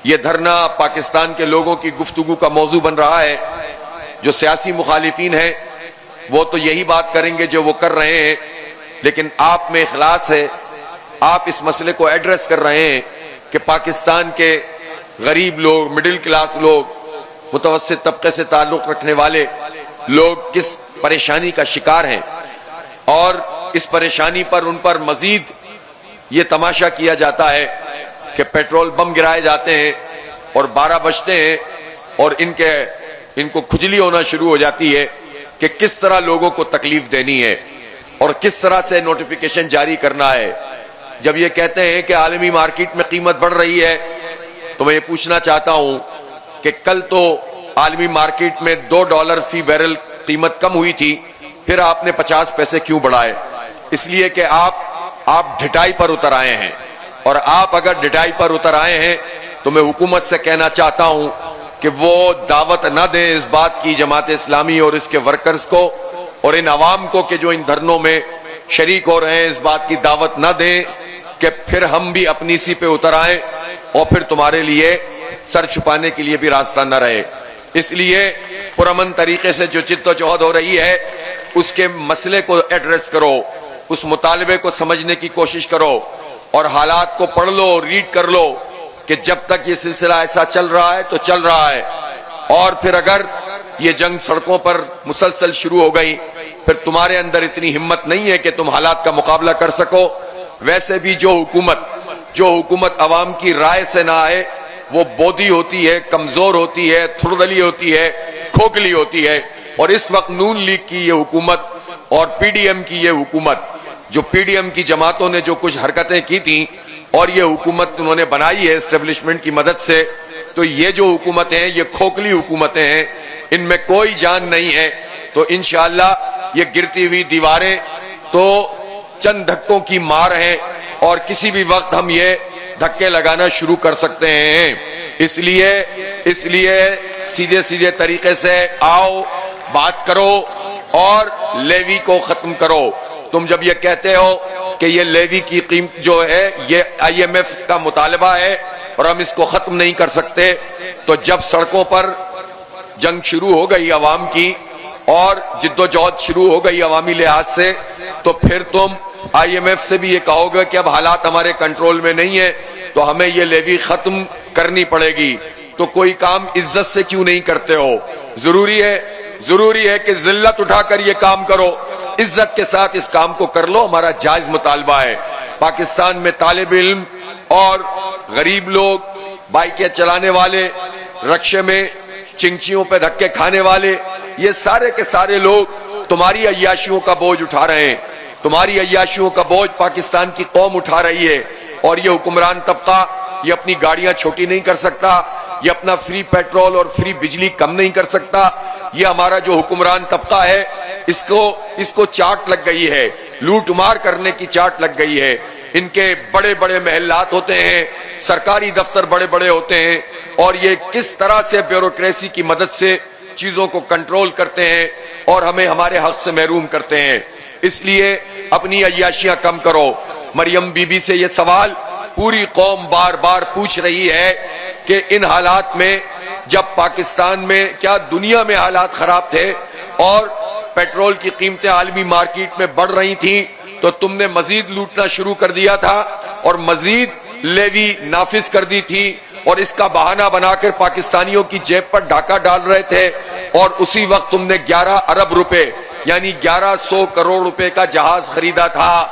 یہ دھرنا پاکستان کے لوگوں کی گفتگو کا موضوع بن رہا ہے۔ جو سیاسی مخالفین ہیں وہ تو یہی بات کریں گے جو وہ کر رہے ہیں، لیکن آپ میں اخلاص ہے، آپ اس مسئلے کو ایڈریس کر رہے ہیں کہ پاکستان کے غریب لوگ، مڈل کلاس لوگ، متوسط طبقے سے تعلق رکھنے والے لوگ کس پریشانی کا شکار ہیں، اور اس پریشانی پر ان پر مزید یہ تماشا کیا جاتا ہے کہ پیٹرول بم گرائے جاتے ہیں اور 12 بجتے ہیں اور ان کو کھجلی ہونا شروع ہو جاتی ہے کہ کس طرح لوگوں کو تکلیف دینی ہے اور کس طرح سے نوٹیفیکیشن جاری کرنا ہے۔ جب یہ کہتے ہیں کہ عالمی مارکیٹ میں قیمت بڑھ رہی ہے تو میں یہ پوچھنا چاہتا ہوں کہ کل تو عالمی مارکیٹ میں $2 فی بیرل قیمت کم ہوئی تھی، پھر آپ نے 50 پیسے کیوں بڑھائے؟ اس لیے کہ آپ ڈھٹائی پر اتر آئے ہیں، اور آپ اگر ڈھٹائی پر اتر آئے ہیں تو میں حکومت سے کہنا چاہتا ہوں کہ وہ دعوت نہ دیں اس بات کی، جماعت اسلامی اور اس کے ورکرز کو اور ان عوام کو کہ جو ان دھرنوں میں شریک ہو رہے ہیں، اس بات کی دعوت نہ دیں کہ پھر ہم بھی اپنی سی پہ اتر آئیں اور پھر تمہارے لیے سر چھپانے کے لیے بھی راستہ نہ رہے۔ اس لیے پرامن طریقے سے جو جد و جہد ہو رہی ہے اس کے مسئلے کو ایڈریس کرو، اس مطالبے کو سمجھنے کی کوشش کرو اور حالات کو پڑھ لو، ریڈ کر لو کہ جب تک یہ سلسلہ ایسا چل رہا ہے تو چل رہا ہے، اور پھر اگر یہ جنگ سڑکوں پر مسلسل شروع ہو گئی پھر تمہارے اندر اتنی ہمت نہیں ہے کہ تم حالات کا مقابلہ کر سکو۔ ویسے بھی جو حکومت عوام کی رائے سے نہ آئے وہ بودھی ہوتی ہے، کمزور ہوتی ہے، تھردلی ہوتی ہے، کھوکھلی ہوتی ہے، اور اس وقت نون لیگ کی یہ حکومت اور پی ڈی ایم کی یہ حکومت، جو پی ڈی ایم کی جماعتوں نے جو کچھ حرکتیں کی تھیں اور یہ حکومت انہوں نے بنائی ہے اسٹیبلشمنٹ کی مدد سے، تو یہ جو حکومتیں ہیں یہ کھوکھلی حکومتیں ہیں، ان میں کوئی جان نہیں ہے۔ تو انشاءاللہ یہ گرتی ہوئی دیواریں تو چند دھکوں کی مار ہیں، اور کسی بھی وقت ہم یہ دھکے لگانا شروع کر سکتے ہیں۔ اس لیے سیدھے طریقے سے آؤ، بات کرو اور لیوی کو ختم کرو۔ تم جب یہ کہتے ہو کہ یہ لیوی کی قیمت جو ہے یہ آئی ایم ایف کا مطالبہ ہے اور ہم اس کو ختم نہیں کر سکتے، تو جب سڑکوں پر جنگ شروع ہو گئی عوام کی اور جد و جہد شروع ہو گئی عوامی لحاظ سے، تو پھر تم آئی ایم ایف سے بھی یہ کہو گے کہ اب حالات ہمارے کنٹرول میں نہیں ہے تو ہمیں یہ لیوی ختم کرنی پڑے گی۔ تو کوئی کام عزت سے کیوں نہیں کرتے ہو؟ ضروری ہے کہ ذلت اٹھا کر یہ کام کرو، عزت کے ساتھ اس کام کو کر لو۔ ہمارا جائز مطالبہ ہے۔ پاکستان میں طالب علم اور غریب لوگ، بائکیں چلانے والے، رکشے میں چنگچیوں پہ دھکے کھانے والے، یہ سارے کے سارے لوگ تمہاری عیاشیوں کا بوجھ اٹھا رہے ہیں۔ تمہاری عیاشیوں کا بوجھ پاکستان کی قوم اٹھا رہی ہے، اور یہ حکمران طبقہ یہ اپنی گاڑیاں چھوٹی نہیں کر سکتا، یہ اپنا فری پیٹرول اور فری بجلی کم نہیں کر سکتا۔ یہ ہمارا جو حکمران طبقہ ہے اس کو چاٹ لگ گئی ہے، لوٹ مار کرنے کی چاٹ لگ گئی ہے۔ ان کے بڑے بڑے محلات ہوتے ہیں، سرکاری دفتر بڑے بڑے ہوتے ہیں، اور یہ کس طرح سے بیوروکریسی کی مدد سے چیزوں کو کنٹرول کرتے ہیں اور ہمیں ہمارے حق سے محروم کرتے ہیں۔ اس لیے اپنی عیاشیاں کم کرو۔ مریم بی بی سے یہ سوال پوری قوم بار بار پوچھ رہی ہے کہ ان حالات میں، جب پاکستان میں کیا دنیا میں حالات خراب تھے اور پیٹرول کی قیمتیں عالمی مارکیٹ میں بڑھ رہی تھیں، تو تم نے مزید لوٹنا شروع کر دیا تھا اور مزید لیوی نافذ کر دی تھی، اور اس کا بہانہ بنا کر پاکستانیوں کی جیب پر ڈاکہ ڈال رہے تھے، اور اسی وقت تم نے 11 ارب روپے یعنی 1100 کروڑ روپے کا جہاز خریدا تھا۔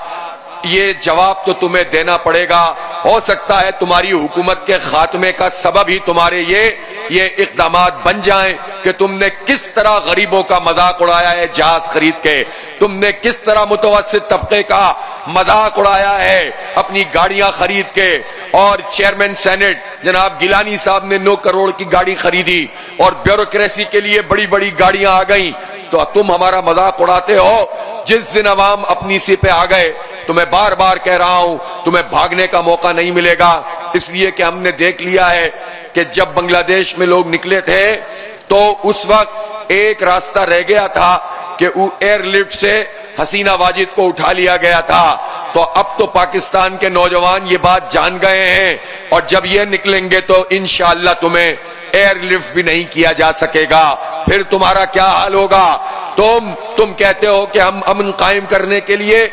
یہ جواب تو تمہیں دینا پڑے گا۔ ہو سکتا ہے تمہاری حکومت کے خاتمے کا سبب ہی تمہارے یہ اقدامات بن جائیں کہ تم نے کس طرح غریبوں کا مذاق اڑایا ہے جہاز خرید کے، تم نے کس طرح متوسط طبقے کا مذاق اڑایا ہے اپنی گاڑیاں خرید کے، اور چیئرمین سینٹ جناب گیلانی صاحب نے 9 کروڑ کی گاڑی خریدی، اور بیوروکریسی کے لیے بڑی بڑی گاڑیاں آ گئیں، تو تم ہمارا مذاق اڑاتے ہو۔ جس دن عوام اپنی سی پہ آ گئے تو میں بار بار کہہ رہا ہوں تمہیں بھاگنے کا موقع نہیں ملے گا، اس لیے کہ ہم نے دیکھ لیا ہے کہ جب بنگلہ دیش میں لوگ نکلے تھے تو اس وقت ایک راستہ رہ گیا تھا کہ ایئر لفٹ سے حسینہ واجد کو اٹھا لیا گیا تھا۔ تو اب تو پاکستان کے نوجوان یہ بات جان گئے ہیں اور جب یہ نکلیں گے تو انشاءاللہ تمہیں ایئر لفٹ بھی نہیں کیا جا سکے گا. پھر تمہارا کیا حال ہوگا؟ تم کہتے ہو کہ ہم امن قائم کرنے کے لیے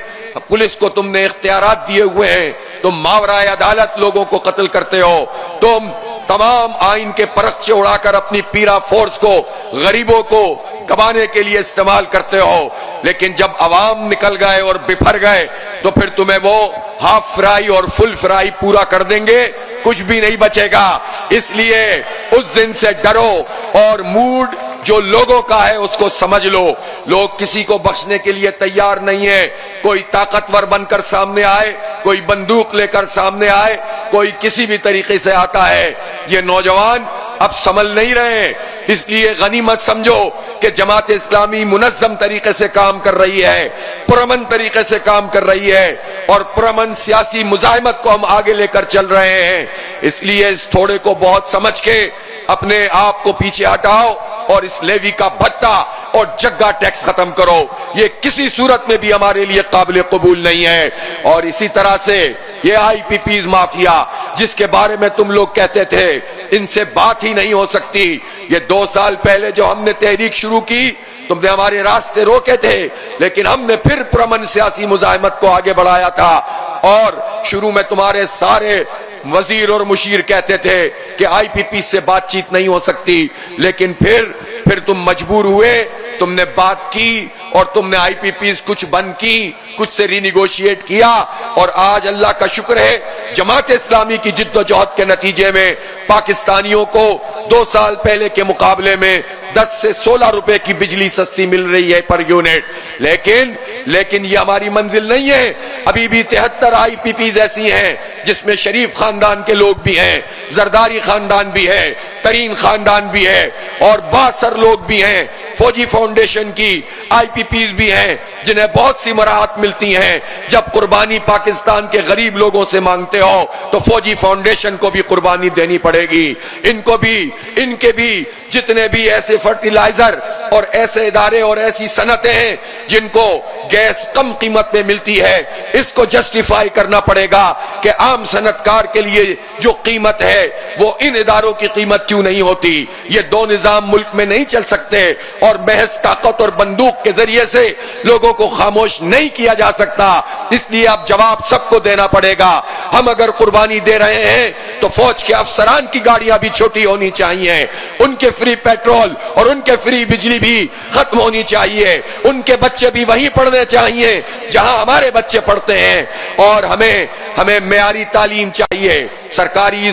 پولیس کو تم نے اختیارات دیے ہوئے ہیں، تم ماورائے عدالت لوگوں کو قتل کرتے ہو، تم تمام آئین کے پرچے اڑا کر اپنی پیرا فورس کو غریبوں کو کبانے کے لیے استعمال کرتے ہو. لیکن جب عوام نکل گئے اور بپھر گئے تو پھر تمہیں وہ ہاف فرائی اور فل فرائی پورا کر دیں گے، کچھ بھی نہیں بچے گا. اس لیے اس دن سے ڈرو اور موڈ جو لوگوں کا ہے اس کو سمجھ لو. لوگ کسی کو بخشنے کے لیے تیار نہیں ہے. کوئی طاقتور بن کر سامنے آئے، کوئی بندوق لے کر سامنے آئے، کوئی کسی بھی طریقے سے آتا ہے. یہ نوجوان اب سنبھل نہیں رہے، اس لیے غنیمت سمجھو کہ جماعت اسلامی منظم طریقے سے کام کر رہی ہے، پرامن طریقے سے کام کر رہی ہے، اور پرامن سیاسی مزاحمت کو ہم آگے لے کر چل رہے ہیں. اس لیے اس تھوڑے کو بہت سمجھ کے اپنے آپ کو پیچھے ہٹاؤ اور اس لیوی کا بھتہ اور جگہ ٹیکس ختم کرو. یہ کسی صورت میں بھی ہمارے لیے قابل قبول نہیں ہے. اور اسی طرح سے یہ آئی پی پیز مافیا جس کے بارے میں تم لوگ کہتے تھے ان سے بات ہی نہیں ہو سکتی، یہ 2 سال پہلے جو ہم نے تحریک شروع کی تم نے ہمارے راستے روکے تھے، لیکن ہم نے پھر پرامن سیاسی مزاحمت کو آگے بڑھایا تھا. اور شروع میں تمہارے سارے وزیر اور مشیر کہتے تھے کہ آئی پی پی سے بات چیت نہیں ہو سکتی، لیکن پھر تم مجبور ہوئے، تم نے بات کی اور تم نے آئی پی پیز کچھ بند کی، کچھ سے ری نیگوشیٹ کیا. اور آج اللہ کا شکر ہے جماعت اسلامی کی جد و جہد کے نتیجے میں پاکستانیوں کو 2 سال پہلے کے مقابلے میں 10 سے 16 روپے کی بجلی سستی مل رہی ہے پر یونٹ. لیکن یہ ہماری منزل نہیں ہے. ابھی بھی 73 آئی پی پیز ایسی ہیں جس میں شریف خاندان کے لوگ بھی ہیں، زرداری خاندان بھی ہے، ترین خاندان بھی ہے، اور باثر لوگ بھی ہیں. فوجی فاؤنڈیشن کی آئی پی پیز بھی ہیں جنہیں بہت سی مراحت ملتی ہیں. جب قربانی پاکستان کے غریب لوگوں سے مانگتے ہو تو فوجی فاؤنڈیشن کو بھی قربانی دینی پڑے گی. ان کے بھی جتنے بھی ایسے فرٹیلائزر اور ایسے ادارے اور ایسی صنعتیں ہیں جن کو گیس کم قیمت میں ملتی ہے، اس کو جسٹیفائی کرنا پڑے گا کہ عام صنعت کار کے لیے جو قیمت ہے وہ ان اداروں کی قیمت کیوں نہیں ہوتی. یہ 2 نظام ملک میں نہیں چل سکتے، اور محض طاقت اور بندوق کے ذریعے سے لوگوں کو خاموش نہیں کیا جا سکتا. اس لیے اب جواب سب کو دینا پڑے گا. ہم اگر قربانی دے رہے ہیں تو فوج کے افسران کی گاڑیاں بھی چھوٹی ہونی چاہیے، ان کے فری پیٹرول اور ان کے فری بجلی بھی ختم ہونی چاہیے، ان کے بچے بھی وہیں پڑھنے چاہیے جہاں ہمارے بچے پڑھتے ہیں. اور ہمیں معیاری تعلیم چاہیے. سرکاری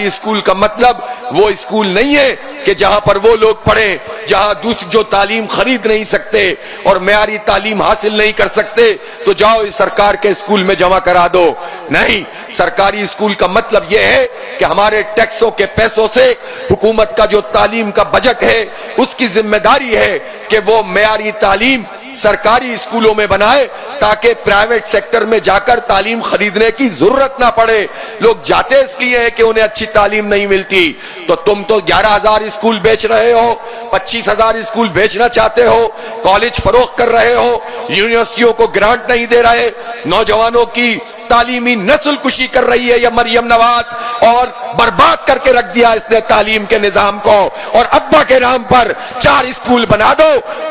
اسکول کا مطلب وہ اسکول نہیں ہے کہ جہاں پر وہ لوگ پڑھیں جہاں دوسری جو تعلیم خرید نہیں سکتے اور معیاری تعلیم حاصل نہیں کر سکتے تو جاؤ اس سرکار کے اسکول میں جمع کرا دو. نہیں، سرکاری اسکول کا مطلب یہ ہے کہ ہمارے ٹیکسوں کے پیسوں سے حکومت کا جو تعلیم کا بجٹ ہے اس کی ذمہ داری ہے کہ وہ معیاری تعلیم سرکاری اسکولوں میں بنائے تاکہ پرائیویٹ سیکٹر میں جا کر تعلیم خریدنے کی ضرورت نہ پڑے. لوگ جاتے اس لیے ہیں کہ انہیں اچھی تعلیم نہیں ملتی. تو تم تو 11,000 اسکول بیچ رہے ہو، 25,000 اسکول بیچنا چاہتے ہو، کالج فروخت کر رہے ہو، یونیورسٹیوں کو گرانٹ نہیں دے رہے، نوجوانوں کی تعلیمی نسل کشی کر رہی ہے یہ مریم نواز، اور برباد کر کے رکھ دیا اس نے تعلیم کے نظام کو. اور ابا کے نام پر 4 اسکول بنا دو،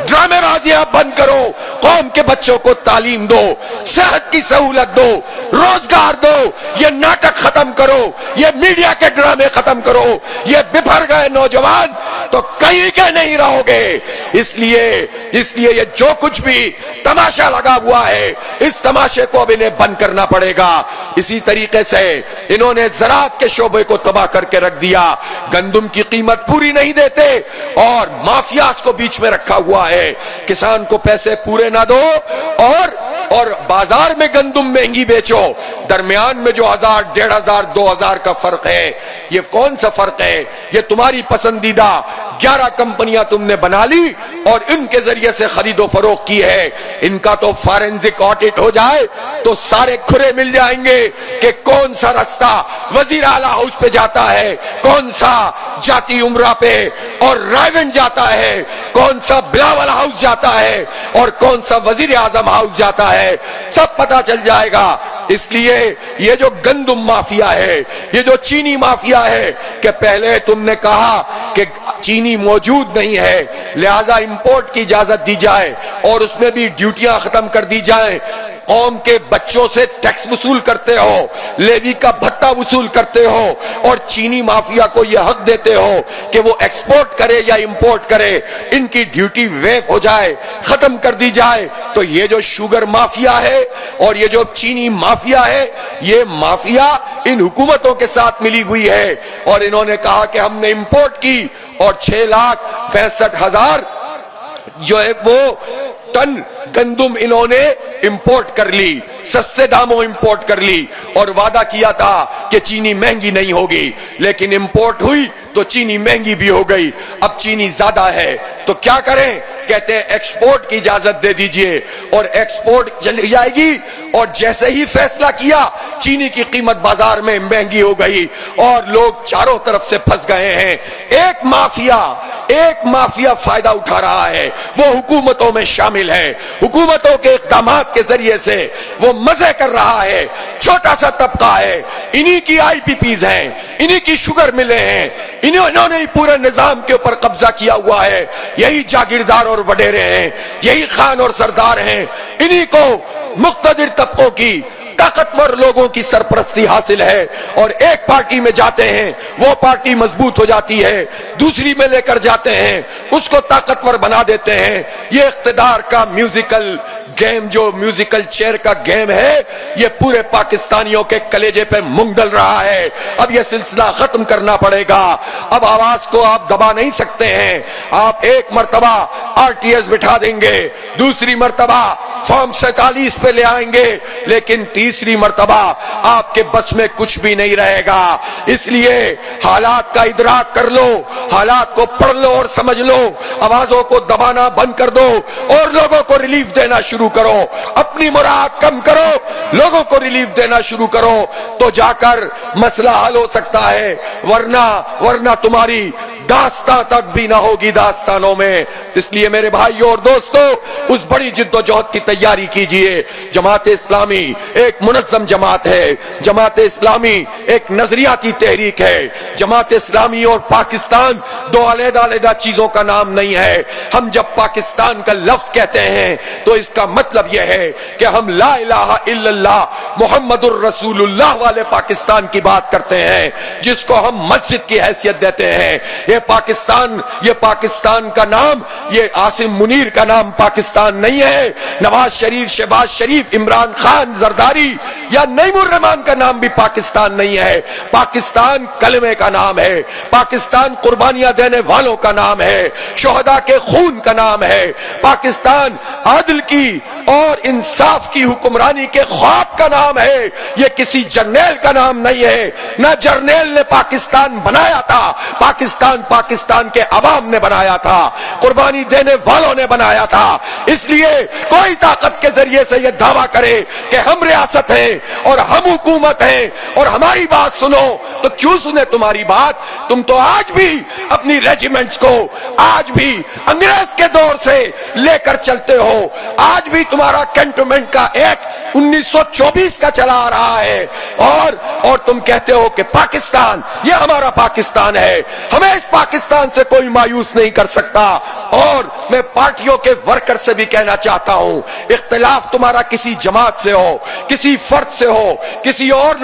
ڈرامے بازیاں بند کرو، قوم کے بچوں کو تعلیم دو، صحت کی سہولت دو، روزگار دو. یہ ناٹک ختم کرو، یہ میڈیا کے ڈرامے ختم کرو. یہ بپھر گئے نوجوان تو کہیں کے نہیں رہو گے. اس لیے یہ جو کچھ بھی تماشا لگا ہوا ہے اس تماشے کو اب انہیں بند کرنا پڑے گا. اسی طریقے سے انہوں نے زراعت کے شعبے کو تباہ کر کے رکھ دیا. گندم کی قیمت پوری نہیں دیتے اور مافیاز کو بیچ میں رکھا ہوا ہے. کسان کو پیسے پورے نہ دو اور بازار میں گندم مہنگی بیچو. درمیان میں جو 1,000, 1,500, 2,000 کا فرق ہے، یہ کون سا فرق ہے؟ یہ تمہاری پسندیدہ 11 کمپنیاں تم نے بنا لی اور ان کے ذریعے سے خرید و فروخت کی ہے. ان کا تو فارنزک آڈٹ ہو جائے تو سارے کھرے مل جائیں گے کہ کون سا رستہ وزیر اعلیٰ ہاؤس پہ جاتا ہے، کون سا جاتی عمرہ پہ اور رائیونڈ جاتا ہے، کون سا بلاول ہاؤس جاتا ہے اور کون سا وزیر اعظم ہاؤس جاتا ہے. سب پتا چل جائے گا. اس لیے یہ جو گندم مافیا ہے، یہ جو چینی مافیا ہے، کہ پہلے تم نے کہا کہ چینی موجود نہیں ہے لہذا امپورٹ کی اجازت دی جائے اور اس میں بھی ڈیوٹیاں ختم کر دی جائیں، قوم کے بچوں سے ٹیکس وصول کرتے ہو، لیوی کا بھتہ وصول کرتے ہو، اور چینی مافیا کو یہ حق دیتے ہو کہ وہ ایکسپورٹ کرے یا امپورٹ کرے، ان کی ڈیوٹی ویو ہو جائے، ختم کر دی جائے۔ تو یہ جو شوگر مافیا ہے اور یہ جو چینی مافیا ہے، یہ مافیا ان حکومتوں کے ساتھ ملی ہوئی ہے، اور انہوں نے کہا کہ ہم نے امپورٹ کی اور 6,65,000 جو ہے وہ ٹن گندم انہوں نے امپورٹ کر لی، سستے داموں امپورٹ کر لی، اور وعدہ کیا تھا کہ چینی مہنگی نہیں ہوگی، لیکن امپورٹ ہوئی تو چینی مہنگی بھی ہو گئی۔ اب چینی زیادہ ہے تو کیا کریں؟ کہتے ہیں ایکسپورٹ کی اجازت دے دیجئے، اور ایکسپورٹ چلی جائے گی، اور جیسے ہی فیصلہ کیا چینی کی قیمت بازار میں مہنگی ہو گئی اور لوگ چاروں طرف سے پھنس گئے ہیں۔ ایک مافیا فائدہ اٹھا رہا ہے، وہ حکومتوں میں شامل ہے، حکومتوں کے اقدامات کے ذریعے سے وہ مزے کر رہا ہے، چھوٹا سا طبقہ ہے، انہی کی آئی پی پیز ہیں، انہی کی شوگر ملیں ہیں، انہوں نے پورے نظام کے اوپر قبضہ کیا ہوا ہے، یہی جاگیردار اور وڈیرے ہیں، یہی خان اور سردار ہیں، انہی کو مقتدر طبقوں کی، طاقتور لوگوں کی سرپرستی حاصل ہے، اور ایک پارٹی میں جاتے ہیں وہ پارٹی مضبوط ہو جاتی ہے، دوسری میں لے کر جاتے ہیں اس کو طاقتور بنا دیتے ہیں۔ یہ اقتدار کا میوزیکل گیم، جو میوزیکل چیئر کا گیم ہے، یہ پورے پاکستانیوں کے کلیجے پہ منگل رہا ہے۔ اب یہ سلسلہ ختم کرنا پڑے گا، اب آواز کو آپ دبا نہیں سکتے ہیں۔ آپ ایک مرتبہ آر ٹی ایس بٹھا دیں گے، دوسری مرتبہ فارم 47 پہ لے آئیں گے، لیکن تیسری مرتبہ آپ کے بس میں کچھ بھی نہیں رہے گا۔ اس لیے حالات کا ادراک کر لو، حالات کو پڑھ لو اور سمجھ لو، آوازوں کو دبانا بند کر دو اور لوگوں کو ریلیف دینا شروع کرو، اپنی مراد کم کرو، لوگوں کو ریلیف دینا شروع کرو، تو جا کر مسئلہ حل ہو سکتا ہے، ورنہ تمہاری داستان تک بھی نہ ہوگی داستانوں میں۔ اس لیے میرے بھائیوں اور دوستو، اس بڑی جد و جہد کی تیاری کیجئے۔ جماعت اسلامی ایک منظم جماعت ہے، جماعت اسلامی ایک نظریاتی تحریک ہے، جماعت اسلامی اور پاکستان دو علیحدہ چیزوں کا نام نہیں ہے۔ ہم جب پاکستان کا لفظ کہتے ہیں تو اس کا مطلب یہ ہے کہ ہم لا الہ الا اللہ محمد الرسول اللہ والے پاکستان کی بات کرتے ہیں، جس کو ہم مسجد کی حیثیت دیتے ہیں۔ یہ پاکستان کا نام، یہ عاصم منیر کا نام پاکستان نہیں ہے، نواز شریف، شہباز شریف، عمران خان، زرداری یا نعیم الرحمن کا نام بھی پاکستان نہیں ہے۔ پاکستان کلمے کا نام ہے، پاکستان قربانیاں دینے والوں کا نام ہے، شہداء کے خون کا نام ہے، پاکستان عدل کی اور انصاف کی حکمرانی کے خواب کا نام ہے۔ یہ کسی جرنیل کا نام نہیں ہے، نہ جرنیل نے پاکستان بنایا تھا، پاکستان کے عوام نے بنایا تھا، قربانی دینے والوں نے بنایا تھا۔ اس لیے کوئی طاقت کے ذریعے سے یہ دعویٰ کرے کہ ہم ریاست ہیں اور ہم حکومت ہیں اور ہماری بات سنو، تو کیوں سنے تمہاری بات؟ تم تو آج بھی اپنی ریجیمنٹس کو آج بھی انگریز کے دور سے لے کر چلتے ہو، آج بھی تمہارا کینٹونمنٹ کا ایکٹ 1924 کا چلا آ رہا ہے، اور تم کہتے ہو کہ پاکستان یہ ہمارا پاکستان ہے، ہمیں اس پاکستان سے کوئی مایوس نہیں کر سکتا۔ اور میں پارٹیوں کے ورکر سے بھی کہنا چاہتا ہوں، اختلاف تمہارا کسی جماعت سے ہو، کسی فرد سے ہو، کسی اور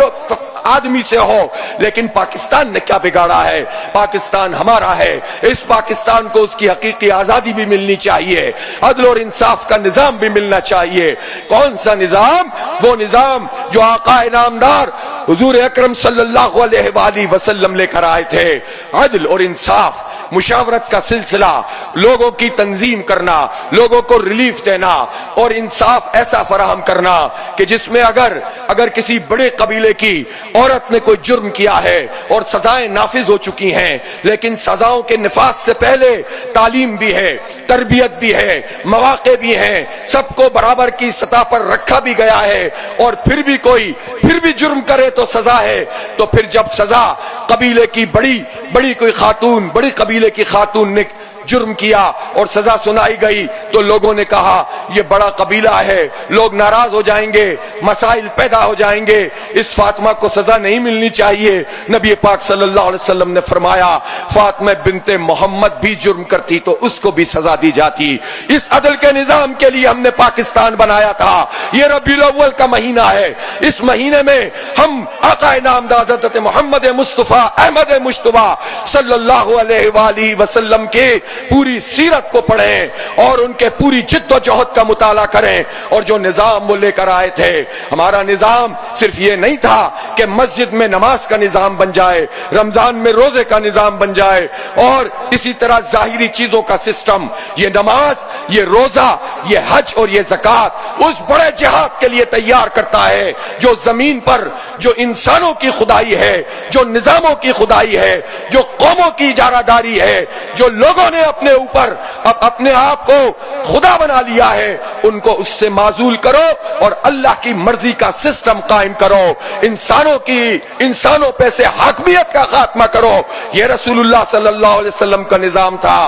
آدمی سے ہو، لیکن پاکستان نے کیا بگاڑا ہے؟ پاکستان ہمارا ہے، اس پاکستان کو اس کی حقیقی آزادی بھی ملنی چاہیے، عدل اور انصاف کا نظام بھی ملنا چاہیے۔ کون سا نظام؟ وہ نظام جو آقا انعامدار حضور اکرم صلی اللہ علیہ وآلہ وسلم لے کر آئے تھے، عدل اور انصاف، مشاورت کا سلسلہ، لوگوں کی تنظیم کرنا، لوگوں کو ریلیف دینا اور انصاف ایسا فراہم کرنا کہ جس میں اگر کسی بڑے قبیلے کی عورت نے کوئی جرم کیا ہے اور سزائیں نافذ ہو چکی ہیں، لیکن سزاؤں کے نفاذ سے پہلے تعلیم بھی ہے، تربیت بھی ہے، مواقع بھی ہیں، سب کو برابر کی سطح پر رکھا بھی گیا ہے، اور پھر بھی جرم کرے تو سزا ہے، تو پھر جب سزا قبیلے کی بڑی کوئی خاتون، بڑی قبیلے کی خاتون نے جرم کیا اور سزا سنائی گئی تو لوگوں نے کہا یہ بڑا قبیلہ ہے، لوگ ناراض ہو جائیں گے، مسائل پیدا ہو جائیں گے، اس فاطمہ کو سزا نہیں ملنی چاہیے۔ نبی پاک صلی اللہ علیہ وسلم نے فرمایا فاطمہ بنت محمد بھی جرم کرتی تو اس کو بھی سزا دی جاتی۔ اس عدل کے نظام کے لیے ہم نے پاکستان بنایا تھا۔ یہ ربیع الاول کا مہینہ ہے، اس مہینے میں ہم آقا نامدار حضرت محمد مصطفیٰ احمد مجتبی صلی اللہ علیہ وآلہ وسلم کے پوری سیرت کو پڑھیں اور ان کے پوری جد و جہد کا مطالعہ کریں، اور جو نظام وہ لے کر آئے تھے، ہمارا نظام صرف یہ نہیں تھا کہ مسجد میں نماز کا نظام بن جائے، رمضان میں روزے کا نظام بن جائے، اور اسی طرح ظاہری چیزوں کا سسٹم، یہ نماز، یہ روزہ، یہ حج اور یہ زکوٰۃ اس بڑے جہاد کے لیے تیار کرتا ہے جو زمین پر جو انسانوں کی خدائی ہے، جو نظاموں کی خدائی ہے، جو قوموں کی اجارہ داری ہے، جو لوگوں نے اپنے اوپر اپنے آپ کو خدا بنا لیا ہے، ان کو اس سے معزول کرو اور اللہ کی مرضی کا سسٹم قائم کرو، انسانوں پہ سے حاکمیت کا خاتمہ کرو۔ یہ رسول اللہ صلی اللہ علیہ وسلم کا نظام تھا۔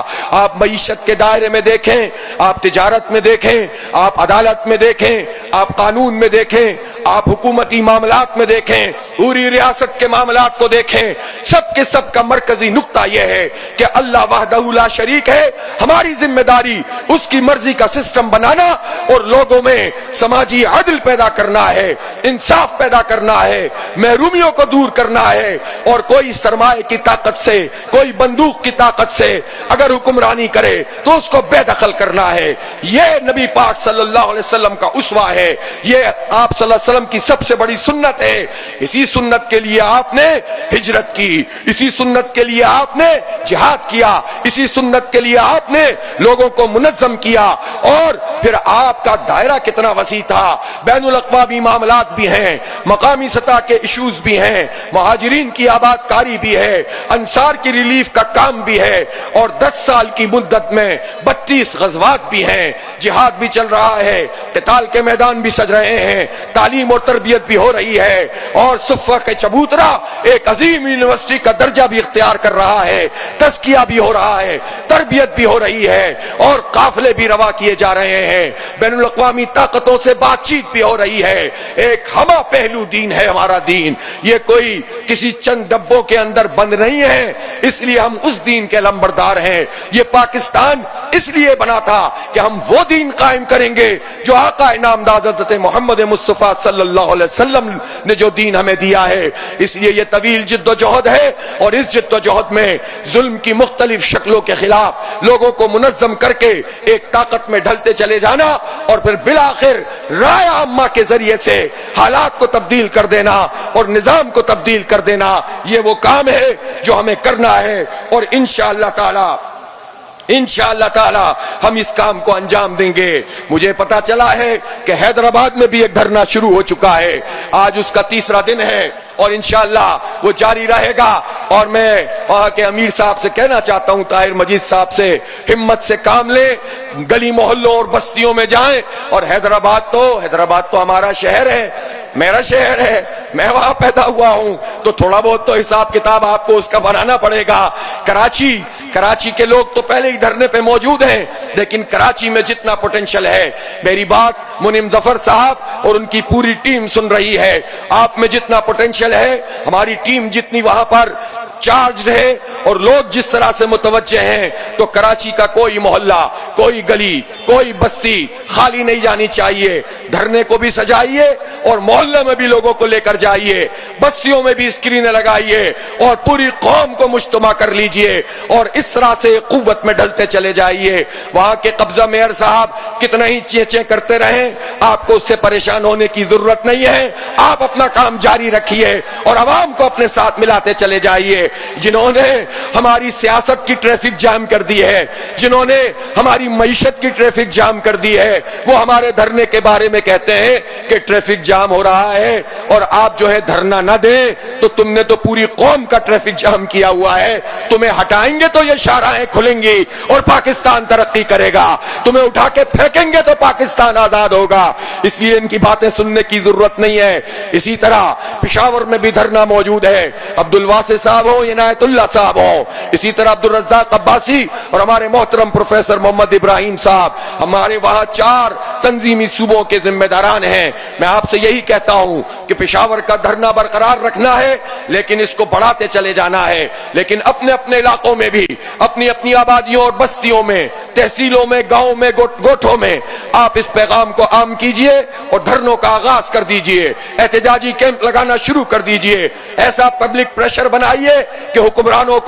آپ معیشت کے دائرے میں دیکھیں، آپ تجارت میں دیکھیں، آپ عدالت میں دیکھیں، آپ قانون میں دیکھیں، آپ حکومتی معاملات میں دیکھیں، پوری ریاست کے معاملات کو دیکھیں، سب کے سب کا مرکزی نقطہ یہ ہے کہ اللہ وحدہ لا شریک ہے۔ ہماری ذمہ داری اس کی مرضی کا سسٹم بنانا اور لوگوں میں سماجی عدل پیدا کرنا ہے، انصاف پیدا کرنا ہے، محرومیوں کو دور کرنا ہے، اور کوئی سرمایہ کی طاقت سے، کوئی بندوق کی طاقت سے اگر حکمرانی کرے تو اس کو بے دخل کرنا ہے۔ یہ نبی پاک صلی اللہ علیہ وسلم کا اسوہ ہے، یہ آپ صلی اللہ علیہ وسلم کی سب سے بڑی سنت ہے۔ اسی سنت کے لیے آپ نے ہجرت کی، اسی سنت کے لیے آپ نے جہاد کیا، اسی سنت کے لیے آپ نے لوگوں کو منظم کیا، اور پھر آپ کا دائرہ کتنا وسیع تھا، بین الاقوامی معاملات بھی ہیں، مقامی سطح کے ایشوز بھی ہیں، مہاجرین کی آباد کاری بھی ہے، انصار کی ریلیف کا کام بھی ہے، اور 10 سال کی مدت میں 32 غزوات بھی ہیں، جہاد بھی چل رہا ہے، قتال کے میدان بھی سج رہے ہیں، تعلیم اور تربیت بھی ہو رہی ہے، اور صفہ کے چبوترا ایک عظیم یونیورسٹی کا درجہ بھی اختیار کر رہا ہے، تزکیہ بھی ہو رہا ہے، تربیت بھی ہو رہی ہے، اور قافلے بھی روا کیے جا رہے ہیں، بین الاقوامی طاقتوں سے بات چیت بھی ہو رہی ہے۔ ایک ہمہ پہلو دین ہے ہمارا دین، یہ کوئی کسی چند ڈبوں کے اندر بند نہیں ہے، اس لیے ہم اس دین کے لمبردار ہیں۔ یہ پاکستان اس لیے بنا تھا کہ ہم وہ دین قائم کریں گے جو آقا نامدار حضرت محمد مصطفیٰ صلی اللہ علیہ وسلم نے جو دین ہمیں دیا ہے۔ اس لیے یہ طویل جد و جہد ہے، اور اس جد و جہد میں ظلم کی مختلف شکلوں کے خلاف لوگوں کو منظم کر کے ایک طاقت میں ڈھلتے چلے جانا، اور پھر بالآخر رائے عامہ کے ذریعے سے حالات کو تبدیل کر دینا اور نظام کو تبدیل کر دینا، یہ وہ کام ہے جو ہمیں کرنا ہے، اور انشاءاللہ تعالی ہم اس کام کو انجام دیں گے۔ مجھے پتا چلا ہے کہ حیدرآباد میں بھی ایک دھرنا شروع ہو چکا ہے، آج اس کا 3را دن ہے، اور انشاءاللہ وہ جاری رہے گا، اور میں وہاں کے امیر صاحب سے کہنا چاہتا ہوں، طاہر مجید صاحب سے، ہمت سے کام لیں، گلی محلوں اور بستیوں میں جائیں، اور حیدرآباد تو ہمارا شہر ہے، میرا شہر ہے، میں وہاں پیدا ہوا ہوں، تو تھوڑا بہت تو حساب کتاب آپ کو اس کا بنانا پڑے گا۔ کراچی کے لوگ تو پہلے ہی دھرنے پہ موجود ہیں، لیکن کراچی میں جتنا پوٹینشل ہے، میری بات منیم ظفر صاحب اور ان کی پوری ٹیم سن رہی ہے، آپ میں جتنا پوٹینشل ہے، ہماری ٹیم جتنی وہاں پر چارج ہے اور لوگ جس طرح سے متوجہ ہیں، تو کراچی کا کوئی محلہ، کوئی گلی، کوئی بستی خالی نہیں جانی چاہیے۔ دھرنے کو بھی سجائیے اور محلے میں بھی لوگوں کو لے کر جائیے، بستیوں میں بھی اسکرینیں لگائیے، اور پوری قوم کو مجتمع کر لیجئے، اور اس طرح سے قوت میں ڈھلتے چلے جائیے۔ وہاں کے قبضہ میئر صاحب کتنا ہی چیچے کرتے رہیں، آپ کو اس سے پریشان ہونے کی ضرورت نہیں ہے، آپ اپنا کام جاری رکھیے اور عوام کو اپنے ساتھ ملاتے چلے جائیے۔ جنہوں نے ہماری سیاست کی ٹریفک جام کر دی ہے، جنہوں نے ہماری معیشت کی ٹریفک جام کر دی ہے، وہ ہمارے دھرنے کے بارے میں کہتے ہیں کہ ٹریفک جام ہو رہا ہے، اور آپ جو ہے دھرنا نہ دیں تو تم نے تو پوری قوم کا ٹریفک جام کیا ہوا ہے، تمہیں ہٹائیں گے تو یہ شاہراہیں کھلیں گی اور پاکستان ترقی کرے گا، تمہیں اٹھا کے پھینکیں گے تو پاکستان آزاد ہوگا۔ اس لیے ان کی باتیں سننے کی ضرورت نہیں ہے۔ اسی طرح پشاور میں بھی دھرنا موجود ہے، عبدالواسع صاحب ہو ہوں، عنایت اللہ صاحب ہوں، اسی طرح عبدالرزاق عباسی اور ہمارے محترم پروفیسر محمد ابراہیم صاحب، ہمارے وہاں 4 تنظیمی صوبوں کے ذمہ داران ہیں۔ میں آپ سے یہی کہتا ہوں کہ پشاور کا دھرنا برقرار رکھنا ہے، لیکن اس کو بڑھاتے چلے جانا ہے، لیکن اپنے اپنے علاقوں میں بھی، اپنی اپنی آبادیوں اور بستیوں میں، تحصیلوں میں، گاؤں میں، گوٹھوں میں آپ اس پیغام کو عام کیجئے اور دھرنوں کا آغاز کر دیجئے، احتجاجی کیمپ لگانا شروع کر دیجئے، ایسا پبلک پریشر بنائیے کہ حکمرانوں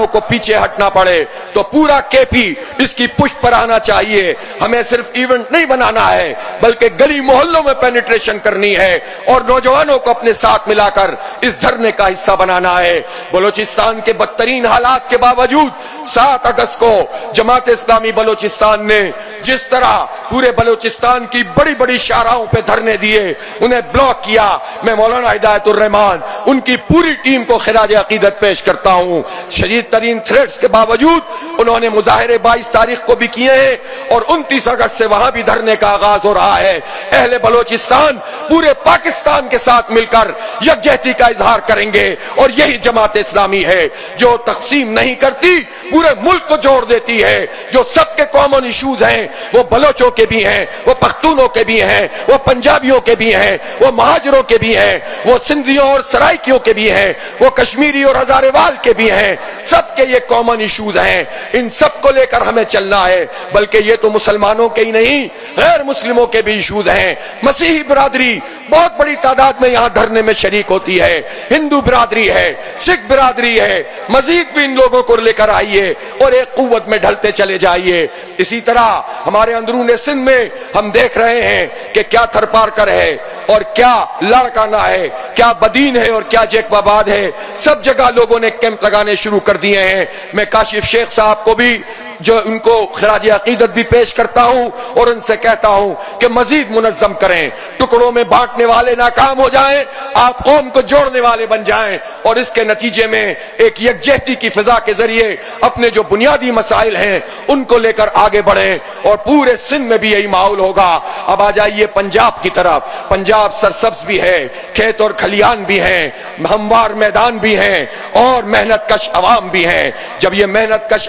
کو پیچھے ہٹنا پڑے۔ تو پورا کے پی اس کی پشت پر آنا چاہیے۔ ہمیں صرف ایونٹ نہیں بنانا ہے، بلکہ گلی محلوں میں پینیٹریشن کرنی ہے اور نوجوانوں کو اپنے ساتھ ملا کر اس دھرنے کا حصہ بنانا ہے۔ بلوچستان کے بدترین حالات کے باوجود 7 اگست کو جماعت اسلامی بلوچستان نے جس طرح پورے بلوچستان کی بڑی بڑی شاہراہوں پہ دھرنے دیے، انہیں بلاک کیا، میں مولانا ہدایت الرحمان ان کی پوری ٹیم کو خراج عقیدت پیش کرتا ہوں۔ شدید ترین تھریٹس کے باوجود انہوں نے مظاہرے 22 تاریخ کو بھی کیے ہیں اور 29 اگست سے وہاں بھی دھرنے کا آغاز ہو رہا ہے۔ اہل بلوچستان پورے پاکستان کے ساتھ مل کر یکجہتی کا اظہار کریں گے، اور یہی جماعت اسلامی ہے جو تقسیم نہیں کرتی، پورے ملک کو جوڑ دیتی ہے، جو سب کے کامن ایشوز ہیں، وہ بلوچوں کے بھی ہیں، وہ پختونوں کے بھی ہیں، وہ پنجابیوں کے بھی ہیں، وہ مہاجروں کے بھی ہیں، وہ سندھیوں اور سرائکیوں کے بھی ہیں، وہ کشمیری اور ہزارے وال کے بھی ہیں، سب کے یہ کامن ایشوز ہیں۔ ان سب کو لے کر ہمیں چلنا ہے، بلکہ یہ تو مسلمانوں کے ہی نہیں، غیر مسلموں کے بھی ایشوز ہیں۔ مسیحی برادری بہت بڑی تعداد میں یہاں دھرنے میں شریک ہوتی ہے، ہندو برادری ہے، سکھ برادری ہے، مزید بھی ان لوگوں کو لے کر آئیے اور ایک قوت میں ڈھلتے چلے جائیے۔ اسی طرح ہمارے اندرون سندھ میں ہم دیکھ رہے ہیں کہ کیا تھرپارکر ہے اور کیا لاڑکانہ ہے، کیا بدین ہے اور کیا جیک باباد ہے، سب جگہ لوگوں نے کیمپ لگانے شروع کر دیے ہیں۔ میں کاشف شیخ صاحب کو بھی جو ان کو خراج عقیدت بھی پیش کرتا ہوں اور ان سے کہتا ہوں کہ مزید منظم کریں، ٹکڑوں میں بانٹنے والے ناکام ہو جائیں، آپ قوم کو جوڑنے والے بن جائیں، اور اس کے نتیجے میں ایک یکجہتی کی فضا کے ذریعے اپنے جو بنیادی مسائل ہیں ان کو لے کر آگے بڑھیں، اور پورے سندھ میں بھی یہی ماحول ہوگا۔ اب آ جائیے پنجاب کی طرف۔ پنجاب سرسبز بھی ہے، کھیت اور کھلیان بھی ہیں، ہموار میدان بھی ہیں، اور محنت کش عوام بھی ہیں۔ جب یہ محنت کش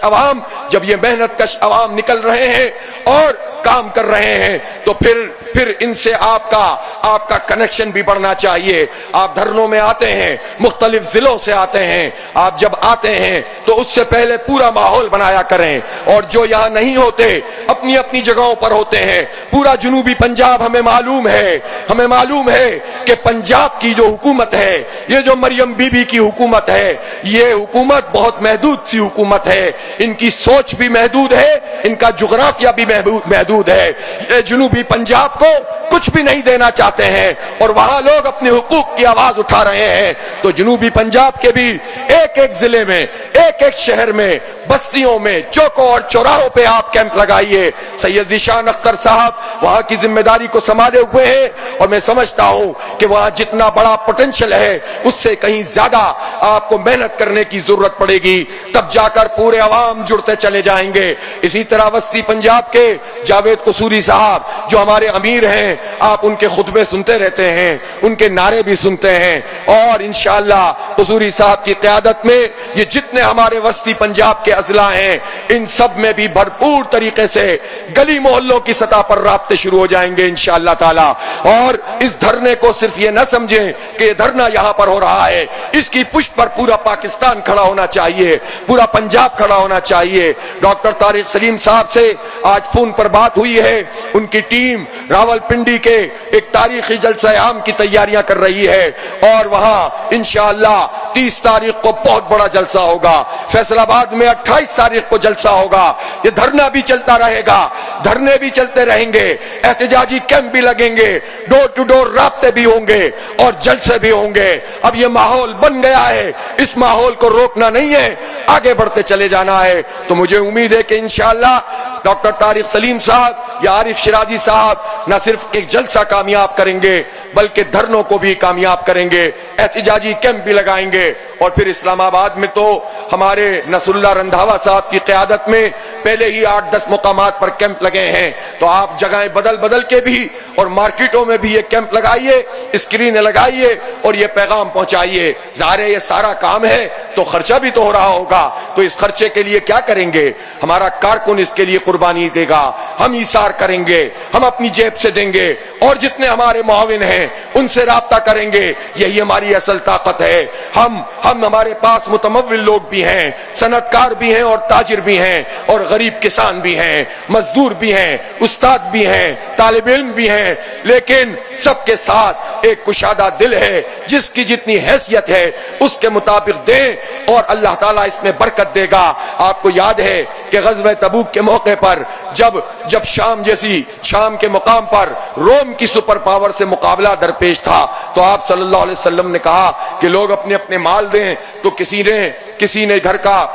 عوام نکل رہے ہیں اور کام کر رہے ہیں تو پھر ان سے آپ کا کنیکشن بھی بڑھنا چاہیے۔ آپ دھرنوں میں آتے ہیں، مختلف ضلعوں سے آتے ہیں، آپ جب آتے ہیں تو اس سے پہلے پورا ماحول بنایا کریں، اور جو یہاں نہیں ہوتے اپنی اپنی جگہوں پر ہوتے ہیں۔ پورا جنوبی پنجاب ہمیں معلوم ہے کہ پنجاب کی جو حکومت ہے، یہ جو مریم بی بی کی حکومت ہے، یہ حکومت بہت محدود سی حکومت ہے، ان کی سوچ بھی محدود ہے، ان کا جغرافیہ بھی محدود ہے۔ یہ جنوبی پنجاب کو کچھ بھی نہیں دینا چاہتے ہیں اور وہاں لوگ اپنے حقوق کی آواز اٹھا رہے ہیں۔ تو جنوبی پنجاب کے بھی ایک ایک ضلع میں، ایک ایک شہر میں، بستیوں میں، چوکوں اور چوراہوں پہ آپ کیمپ لگائیے۔ سید ذیشان اختر صاحب وہاں کی ذمہ داری کو سنبھالے ہوئے ہیں، اور میں سمجھتا ہوں کہ وہاں جتنا بڑا پوٹینشل ہے اس سے کہیں زیادہ آپ کو محنت کرنے کی ضرورت پڑے گی، تب جا کر پورے عوام جڑتے چلے جائیں گے۔ اسی طرح وسطی پنجاب کے جاوید قصوری صاحب جو ہمارے امیر ہیں، آپ ان کے خطبے سنتے رہتے ہیں، ان کے نعرے بھی سنتے ہیں، اور انشاءاللہ قصوری صاحب کی قیادت میں یہ جتنے ہمارے وسطی پنجاب کے اضلاع ہیں، ان سب میں بھی بھرپور طریقے سے گلی محلوں کی سطح پر رابطے شروع ہو جائیں گے انشاءاللہ تعالی۔ اور اس دھرنے کو صرف یہ نہ سمجھیں کہ یہ دھرنا یہاں پر ہو رہا ہے، اس کی پشت پر پورا پاکستان کھڑا ہونا چاہیے، پورا پنجاب کھڑا ہونا چاہیے۔ ڈاکٹر طارق سلیم صاحب سے آج فون پر بات ہوئی ہے، ان کی ٹیم راول پنڈی کے ایک تاریخی جلسہ عام کی تیاریاں کر رہی ہے، اور وہاں انشاءاللہ 30 تاریخ کو بہت بڑا جلسہ ہوگا، فیصل آباد میں 28 تاریخ کو جلسہ ہوگا۔ یہ دھرنا بھی چلتا رہے گا، دھرنے بھی چلتے رہیں گے، احتجاجی کیمپ بھی لگیں گے، ڈور ٹو ڈور رابطے بھی ہوں گے اور جلسے بھی ہوں گے۔ اب یہ ماحول بن گیا ہے، اس ماحول کو روکنا نہیں ہے، آگے بڑھتے چلے جانا ہے۔ تو مجھے امید ہے کہ انشاءاللہ ڈاکٹر طارق سلیم صاحب یا عارف شرازی صاحب نہ صرف ایک جلسہ کامیاب کریں گے بلکہ دھرنوں کو بھی کامیاب کریں گے، احتجاجی کیمپ بھی لگائیں گے، اور پھر اسلام آباد میں تو ہمارے نصر اللہ رندھاوا صاحب کی قیادت میں پہلے ہی 8-10 مقامات پر کیمپ لگے ہیں، تو آپ جگہیں بدل کے بھی اور مارکیٹوں میں بھی یہ کیمپ لگائیے، اسکرینیں لگائیے اور یہ پیغام پہنچائیے۔ ظاہر ہے یہ سارا کام ہے تو خرچہ بھی تو ہو رہا ہوگا، تو اس خرچے کے لیے کیا کریں گے؟ ہمارا کارکن اس کے لیے قربانی دے گا، ہم ایثار کریں گے، ہم اپنی جیب سے دیں گے، اور جتنے ہمارے معاون ہیں ان سے رابطہ کریں گے۔ یہی ہماری اصل طاقت ہے۔ ہم ہمارے پاس متمول لوگ بھی ہیں، صنعت کار بھی ہیں اور تاجر بھی ہیں، اور غریب کسان بھی ہیں، مزدور بھی ہیں، استاد بھی ہیں، طالب علم بھی ہیں، لیکن سب کے ساتھ ایک کشادہ دل ہے۔ جس کی جتنی حیثیت ہے اس کے مطابق دیں اور اللہ تعالیٰ اس میں برکت دے گا۔ آپ کو یاد ہے کہ غزوہ تبوک کے موقع پر جب شام کے مقام پر روم کی سپر پاور سے مقابلہ درپیش تھا تو آپ صلی اللہ علیہ وسلم نے کہا کہ لوگ اپنے اپنے مال دیں، تو کسی نے گھر کا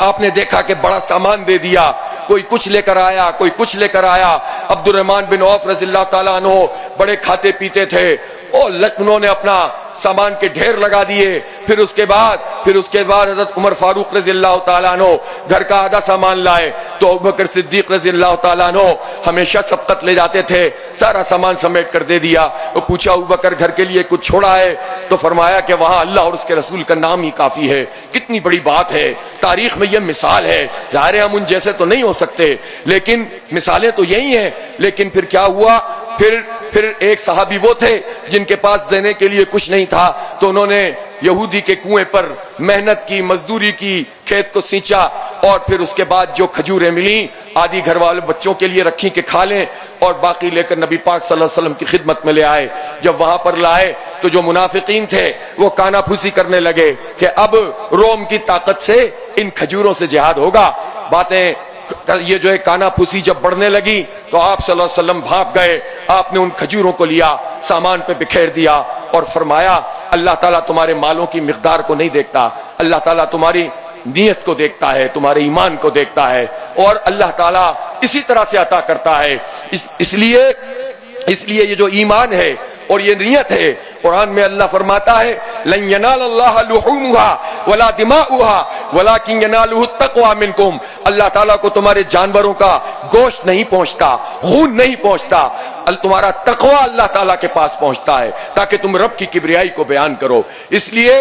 آپ نے دیکھا کہ بڑا سامان دے دیا، کوئی کچھ لے کر آیا، کوئی کچھ لے کر آیا۔ عبد الرحمن بن عوف رضی اللہ تعالیٰ عنہ بڑے کھاتے پیتے تھے، اور انہوں نے اپنا سامان کے ڈھیر لگا دیے۔ پھر اس کے بعد حضرت عمر فاروق رضی اللہ تعالیٰ عنہ گھر کا آدھا سامان لائے، تو ابوبکر صدیق رضی اللہ تعالیٰ عنہ ہمیشہ سبقت لے جاتے تھے، سارا سامان سمیٹ کر دے دیا۔ وہ پوچھا ابوبکر گھر کے لیے کچھ چھوڑا ہے؟ تو فرمایا کہ وہاں اللہ اور اس کے رسول کا نام ہی کافی ہے۔ کتنی بڑی بات ہے، تاریخ میں یہ مثال ہے۔ ظاہر ہے ہم ان جیسے تو نہیں ہو سکتے، لیکن مثالیں تو یہی ہیں۔ لیکن پھر کیا ہوا؟ پھر ایک صحابی وہ تھے جن کے پاس دینے کے لیے کچھ نہیں تھا، تو انہوں نے یہودی کے کنویں پر محنت کی، مزدوری کی، کھیت کو سینچا، اور پھر اس کے بعد جو کھجوریں ملیں آدھی گھر والے بچوں کے لیے رکھی کہ کھا لیں، اور باقی لے کر نبی پاک صلی اللہ علیہ وسلم کی خدمت میں لے آئے۔ جب وہاں پر لائے تو جو منافقین تھے وہ کانا پھوسی کرنے لگے کہ اب روم کی طاقت سے ان کھجوروں سے جہاد ہوگا۔ باتیں یہ جو ہے کانا پھوسی جب بڑھنے لگی تو آپ صلی اللہ علیہ وسلم بھاگ گئے۔ آپ نے ان کھجوروں کو لیا، سامان پہ بکھیر دیا اور فرمایا اللہ تعالیٰ تمہارے مالوں کی مقدار کو نہیں دیکھتا، اللہ تعالیٰ تمہاری نیت کو دیکھتا ہے، تمہارے ایمان کو دیکھتا ہے، اور اللہ تعالیٰ اسی طرح سے عطا کرتا ہے۔ اس لیے یہ جو ایمان ہے اور یہ نیت ہے، قرآن میں اللہ فرماتا ہے لن ینال اللہ لحومها ولا دماؤها ولکن ینالہ التقوی منکم۔ اللہ تعالیٰ کو تمہارے جانوروں کا گوشت نہیں پہنچتا، خون نہیں پہنچتا، تمہارا تقوی اللہ تعالیٰ کے پاس پہنچتا ہے تاکہ تم رب کی کبریائی کو بیان کرو۔ اس لیے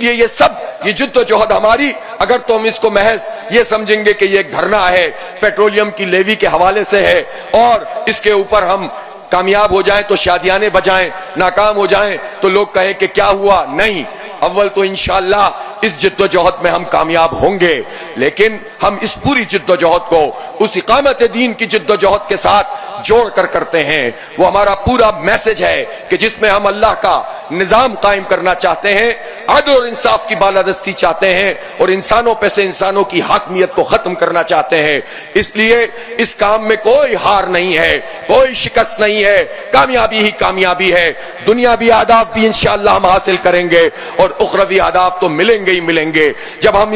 یہ جد و جہد ہماری، اگر تو ہم اس کو محض یہ سمجھیں گے کہ یہ ایک دھرنا ہے، پیٹرولیم کی لیوی کے حوالے سے ہے، اور اس کے اوپر ہم کامیاب ہو جائیں تو شادیانے بجائیں، ناکام ہو جائیں تو لوگ کہیں کہ کیا ہوا؟ نہیں، اول تو انشاءاللہ اس جد و جہد میں ہم کامیاب ہوں گے، لیکن ہم اس پوری جد و جہد کو اس اقامت دین کی جد و جہد کے ساتھ جوڑ کر کرتے ہیں۔ وہ ہمارا پورا میسج ہے کہ جس میں ہم اللہ کا نظام قائم کرنا چاہتے ہیں، عدل اور انصاف کی بالادستی چاہتے ہیں، اور انسانوں پہ سے انسانوں کی حاکمیت کو ختم کرنا چاہتے ہیں۔ اس لیے اس کام میں کوئی ہار نہیں ہے، کوئی شکست نہیں ہے، کامیابی ہی کامیابی ہے۔ دنیاوی اہداف بھی انشاءاللہ ہم حاصل کریں گے، اور اخروی اہداف تو ملیں گے ہی ملیں گے۔ جب ہم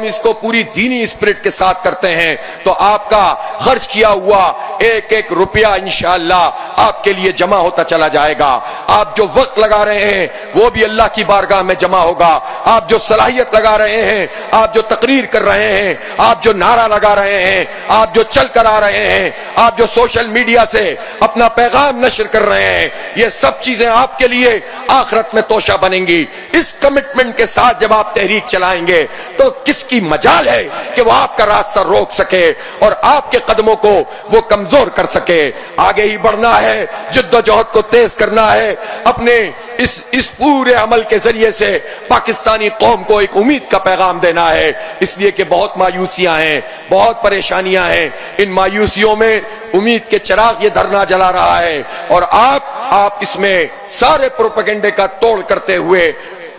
اس کو پوری دینی اسپرٹ کے ساتھ کرتے ہیں تو آپ کا خرچ کیا ہوا ایک ایک روپیہ انشاءاللہ آپ کے لیے جمع ہوتا چلا جائے گا۔ آپ جو وقت لگا رہے ہیں وہ بھی اللہ کی بارگاہ میں جمع ہوگا۔ آپ جو صلاحیت لگا رہے ہیں، آپ جو تقریر کر رہے ہیں، آپ جو نعرہ لگا رہے ہیں، آپ جو چل کر آ رہے ہیں، آپ جو سوشل میڈیا سے اپنا پیغام نشر کر رہے ہیں، یہ سب چیزیں آپ کے لیے آخرت میں توشہ بنیں گی۔ اس کمٹمنٹ کے ساتھ جب آپ تحریک چلائیں گے تو کس کی مجال ہے کہ وہ آپ کا راستہ روک سکے اور آپ کے قدموں کو وہ کمزور کر سکے؟ آگے ہی بڑھنا ہے، جد و جہد کو تیز کرنا ہے، اپنے اس پورے عمل کے ذریعے سے پاکستانی قوم کو ایک امید کا پیغام دینا ہے۔ اس لیے کہ بہت مایوسیاں ہیں، بہت پریشانیاں ہیں، ان مایوسیوں میں امید کے چراغ یہ دھرنا جلا رہا ہے، اور آپ اس میں سارے پروپیگنڈے کا توڑ کرتے ہوئے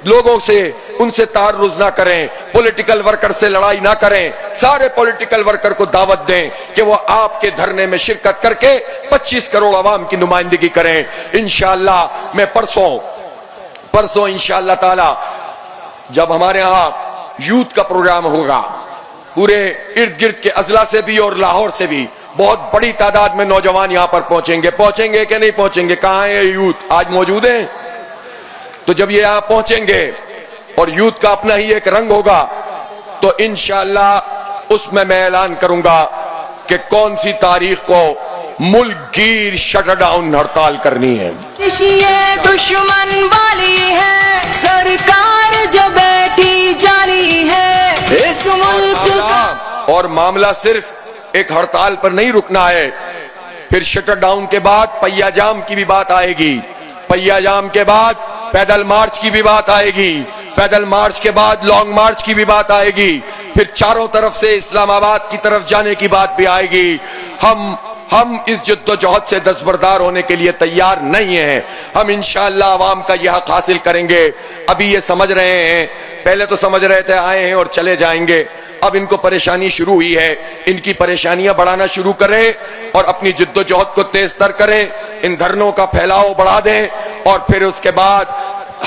لوگوں سے ان سے تعرض نہ کریں، پولیٹیکل ورکر سے لڑائی نہ کریں، سارے پولیٹیکل ورکر کو دعوت دیں کہ وہ آپ کے دھرنے میں شرکت کر کے 25 کروڑ عوام کی نمائندگی کریں۔ انشاءاللہ میں پرسوں انشاءاللہ تعالی جب ہمارے ہاں یوتھ کا پروگرام ہوگا، پورے ارد گرد کے اضلاع سے بھی اور لاہور سے بھی بہت بڑی تعداد میں نوجوان یہاں پر پہنچیں گے کہ نہیں پہنچیں گے؟ کہاں ہے یوتھ؟ آج موجود ہیں؟ تو جب یہ یہاں پہنچیں گے اور یوتھ کا اپنا ہی ایک رنگ ہوگا تو انشاءاللہ اس میں اعلان کروں گا کہ کون سی تاریخ کو ملک گیر شٹ ڈاؤن ہڑتال کرنی ہے. یہ دشمن والی ہے سرکار جو بیٹھی جاری ہے اس ملک کا. اور معاملہ صرف ایک ہڑتال پر نہیں رکنا ہے. پھر شٹر ڈاؤن کے بعد پہیا جام کی بھی بات آئے گی. پہیا جام کے بعد پیدل مارچ کی بھی بات آئے گی. پیدل مارچ کے بعد لانگ مارچ کی بھی بات آئے گی. پھر چاروں طرف سے اسلام آباد کی طرف جانے کی بات بھی آئے گی. ہم اس جد و جہد سے دستبردار ہونے کے لیے تیار نہیں ہیں. ہم انشاءاللہ عوام کا یہ حق حاصل کریں گے. ابھی یہ سمجھ رہے ہیں, پہلے تو سمجھ رہے تھے آئے ہیں اور چلے جائیں گے. اب ان کو پریشانی شروع ہوئی ہے. ان کی پریشانیاں بڑھانا شروع کریں اور اپنی جد و جہد کو تیز تر کریں. ان دھرنوں کا پھیلاؤ بڑھا دیں اور پھر اس کے بعد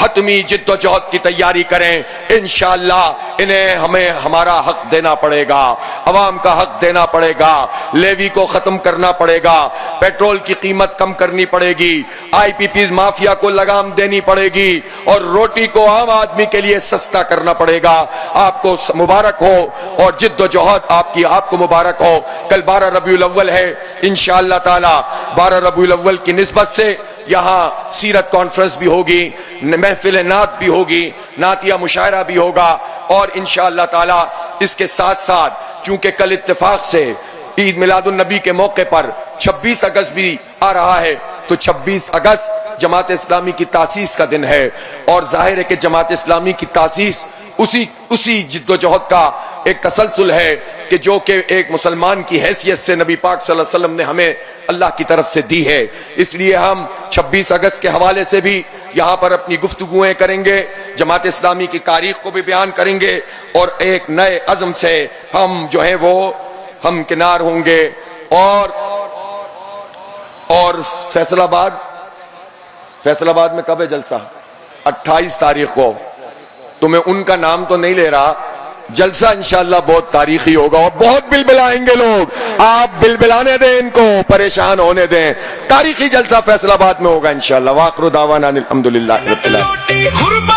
حتمی جد و جہد کی تیاری کریں. انشاءاللہ انہیں ہمیں ہمارا حق دینا پڑے گا, عوام کا حق دینا پڑے گا. لیوی کو ختم کرنا پڑے گا, پیٹرول کی قیمت کم کرنی پڑے گی, آئی پی پیز مافیا کو لگام دینی پڑے گی اور روٹی کو عام آدمی کے لیے سستا کرنا پڑے گا. آپ کو مبارک ہو اور جد و جہد آپ کو مبارک ہو. کل 12 ربیع الاول ہے انشاءاللہ تعالی. 12 ربیع الاول کی نسبت سے یہاں سیرت کانفرنس بھی ہوگی, محفل نعت بھی ہوگی, نعتیہ مشاعرہ بھی ہوگا اور انشاءاللہ تعالی اس کے ساتھ ساتھ چونکہ کل اتفاق سے عید میلاد النبی کے موقع پر 26 اگست بھی آ رہا ہے تو 26 اگست جماعت اسلامی کی تاسیس کا دن ہے اور ظاہر ہے کہ جماعت اسلامی کی تاسیس اسی جد و جہد کا ایک تسلسل ہے کہ جو کہ ایک مسلمان کی حیثیت سے نبی پاک صلی اللہ علیہ وسلم نے ہمیں اللہ کی طرف سے دی ہے. اس لیے ہم 26 اگست کے حوالے سے بھی یہاں پر اپنی گفتگویں کریں گے, جماعت اسلامی کی تاریخ کو بھی بیان کریں گے اور ایک نئے عزم سے ہم جو ہیں وہ ہم کنار ہوں گے. اور فیصل آباد میں کب ہے جلسہ؟ 28 تاریخ کو. تو میں ان کا نام تو نہیں لے رہا, جلسہ انشاءاللہ بہت تاریخی ہوگا اور بہت بلبلائیں گے لوگ. آپ بلبلانے دیں, ان کو پریشان ہونے دیں. تاریخی جلسہ فیصل آباد میں ہوگا انشاءاللہ. وآخر دعوانا الحمدللہ رب العالمین.